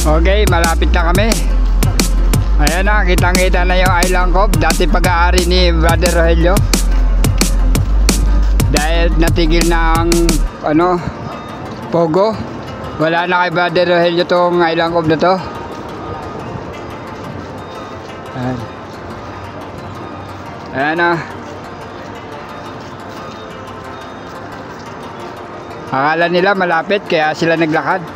Okay, malapit na kami. Ayan na, kitang-kita na yung Island Cove. Dati pag-aari ni Brother Rogelio. Dahil natigil na ang Pogo. Wala na kay Brother Rogelio tong Island Cove na to. Ayan. Ayan na. Akala nila malapit kaya sila naglakad.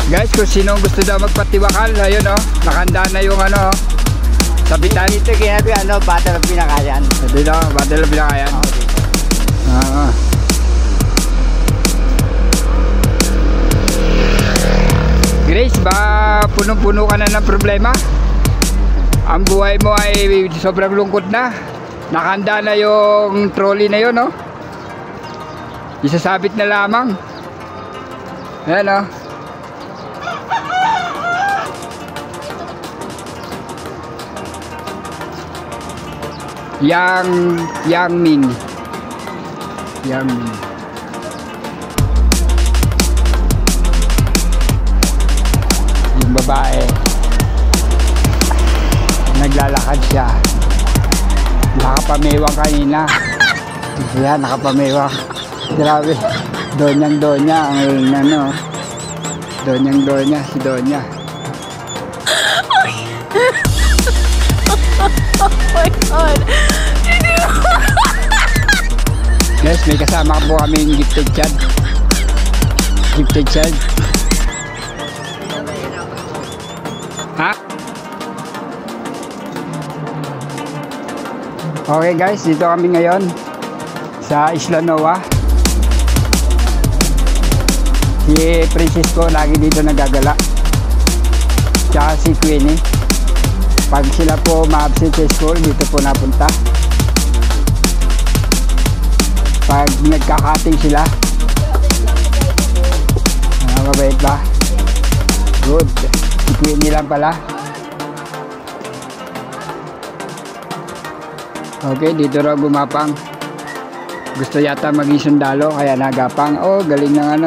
Guys, kung sino gusto daw magpatiwakal, ayun nakanda na yung sabitan. Dito ginabi Battle of Pinakayan. Dito, Battle of Pinakayan. Grace, ba punong-puno ka na ng problema? Ang buhay mo ay sobrang lungkot na. Nakanda na yung trolley na yun, isasabit na lamang. Ayan, Yang Ming. Yung babae, naglalakad siya. Nakapamewang kanina. Yan, nakapamewang. Grabe. Donyang-donya ang Donyang-donya, si Donya. Oh my God! Guys, may kasama po kami yung gifted child. Ha? Okay guys, dito kami ngayon sa Isla Noa. Si Francisco lagi dito nagagala. Tsaka si Queenie. Pag sila po ma-absent sa school, dito po napunta. Pag nagkakating sila, mabait ba? Good. Si Queenie lang pala. Okay, dito raw gumapang. Gusto yata maging sundalo, kaya nagapang. Oh, galing ng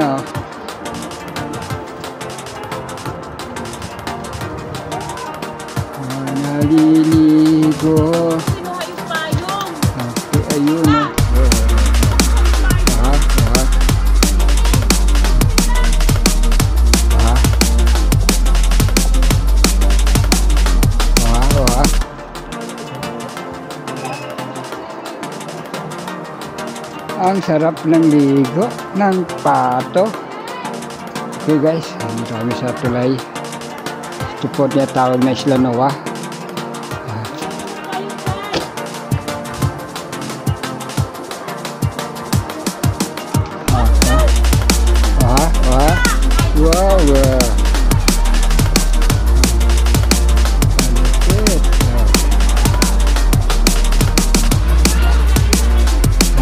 naliligo. Okay, ayun ang sarap ng ligo ng pato. Okay guys, dito kami sa tulay. Ito po niya tawag na Isla Noa. Wow.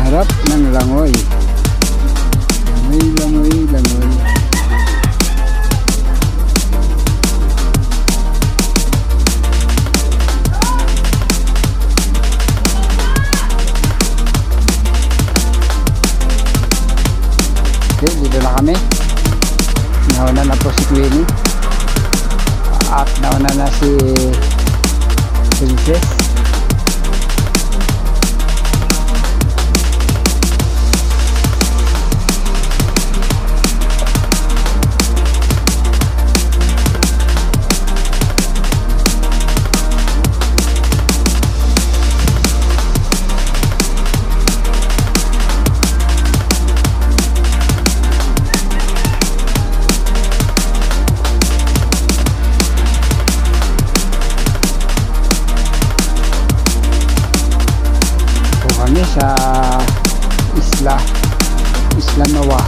Harap ng langoy. Langoy. Okay, dito na kami. Nauna na po si Queenie. At nauna na si Princess. Sa Isla Noa.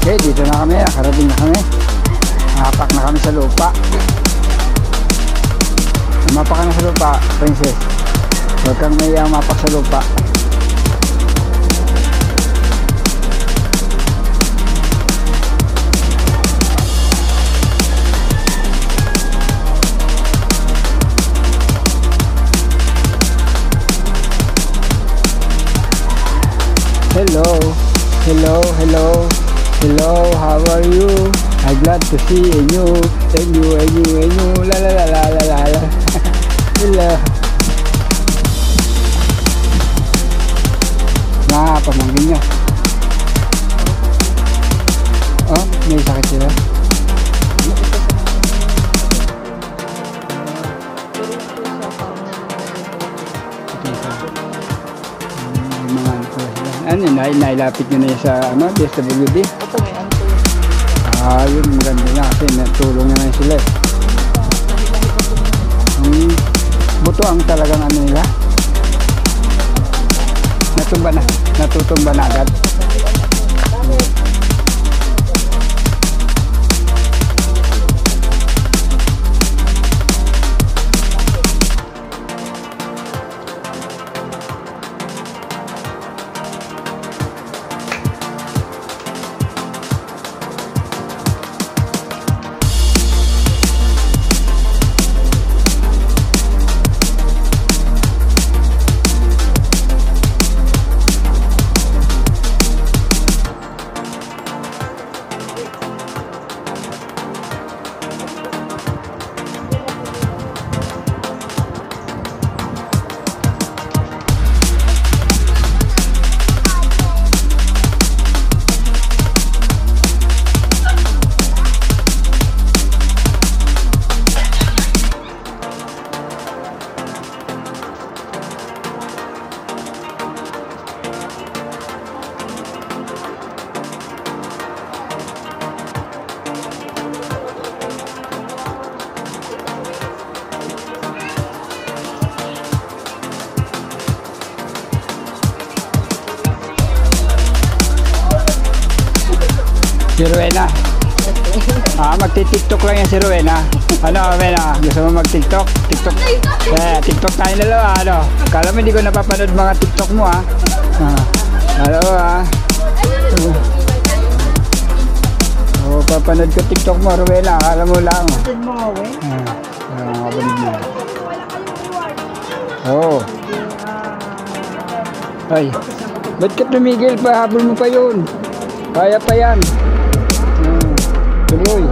Okay, dito na kami, nakarating na kami. Nakapak na sa lupa. Mapak ka na sa lupa, princess. Huwag kang may mapak sa lupa. Hello, hello, hello, hello, how are you? I'm glad to see you, la la la la la la la. Hello. Mga pamangkin nyo. Oh, may sakit sila. Ano, nailapit nyo na yun sa DSWD? Ito may anto. Yun, maganda na kasi natulong naman sila eh. Buto ang talagang ano nila. Natutumba na agad. Si Rowena. Magti-tiktok lang yan si Rowena. Ano, Rowena? Gusto mo mag-tiktok? Tiktok. TikTok tayo dalawa, ano? Kala mo hindi ko napapanood mga tiktok mo, ha? Dalawa, ha? Papanood ko tiktok mo, Rowena. Kala mo lang. Kapatid mo, Owen? Kapatid mo. Oo. Ay, ba't ka tumigil pa? Habol mo pa yun. Kaya pa yan. Tuloy.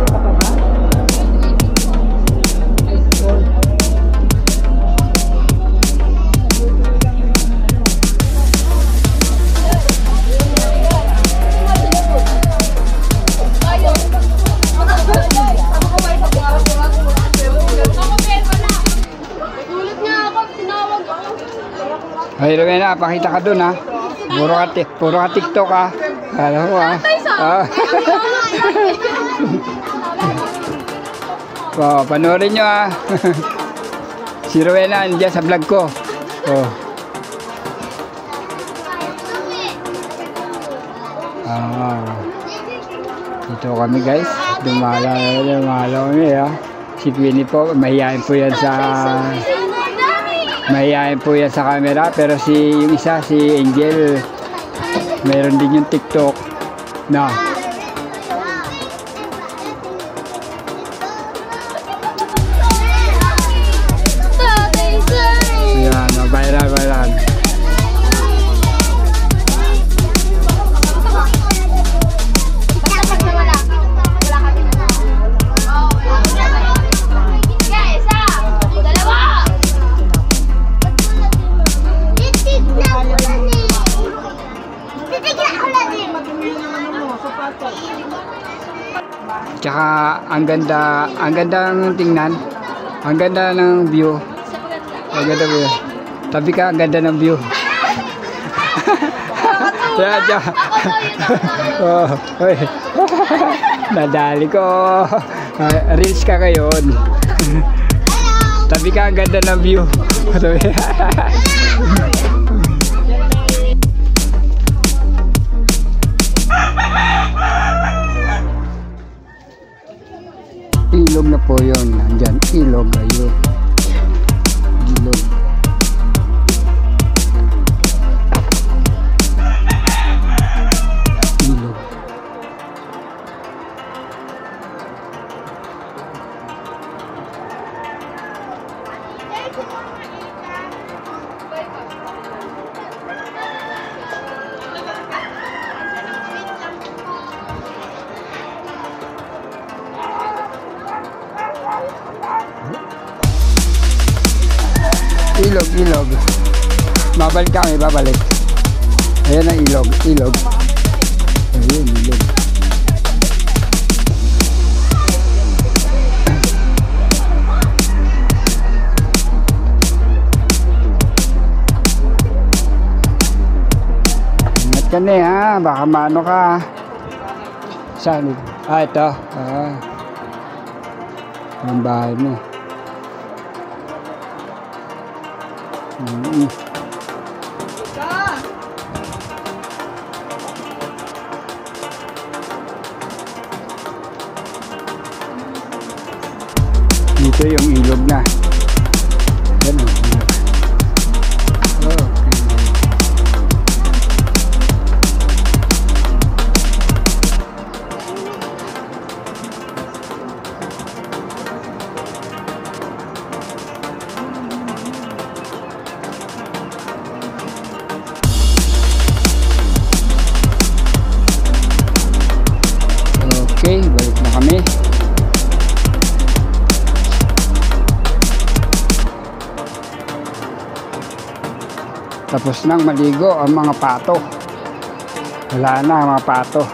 Ay, Rowena, pakita ka dun, ha? Puro ka TikTok, ha? Alam mo, ha? Panoorin nyo, ha? Si Rowena, nandiyan sa vlog ko. Dito kami, guys. Dumala kami, ha? Si Queenie po, mahihayin po yan sa camera, pero yung isa, si Angel, mayroon din yung TikTok na yan, viral. Tsaka ang ganda ng tingnan. Ang ganda ng view. Ang ganda view. Tabi ka, ang ganda ng view. Nadali ko. Reels ka ngayon. Tabi ka, ang ganda ng view. ilog na po yun. Andyan, ilog, ayun. Ilog. Ilog. Ilog, ilog. Babalik kami, babalik. Ayan ang ilog, ilog. Ayun, ilog. Ingat ka na ha, baka maano ka. Saan? Ah, ito. Ah. Ang bahay mo. Dito yung ilog na. Yan ang ilog. Okay. Okay, balik na kami. Tapos nang maligo ang mga pato. Wala na ang mga pato.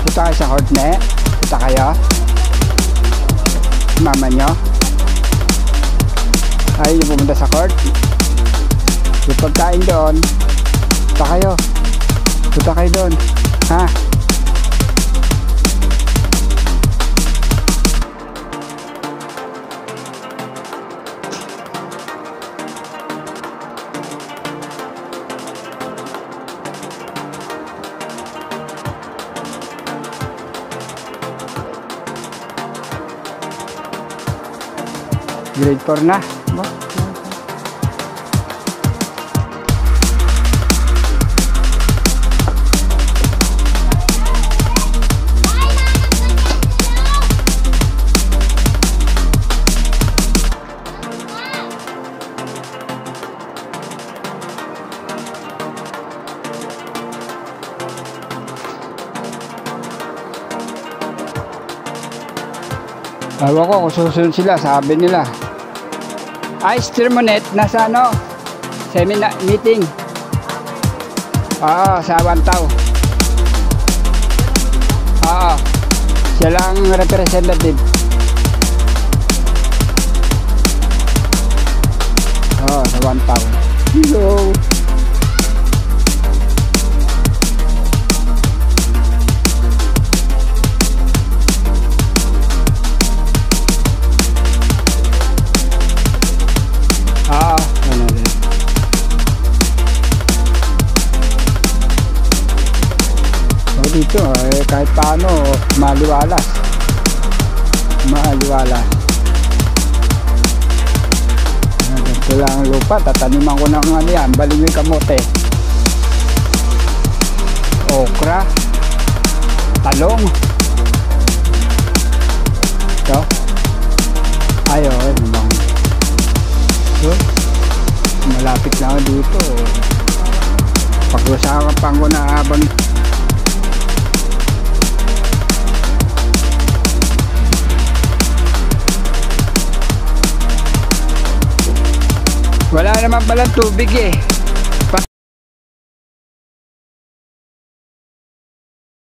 Punta kayo sa Hortne? Punta kayo? Mama nyo? Ayaw nyo pumunta sa court? Yung pagkain doon, punta kayo. Punta kayo doon. Ha? Grade 4 na. Ewan ko kung susunod sila, sabi nila. Ice Thermonet, nasa ano? Seminar, meeting. Oo, sa Wantaw. Oo, siya lang representative. Oo, sa Wantaw. Hello. Dito kahit paano maliwalas ganito lang ang lupa, tataniman ko ng ano yan, balingoy kamote, okra, talong, ito ayun so, malapit na ako dito, pag-usapan ko na habang wala naman palang tubig eh.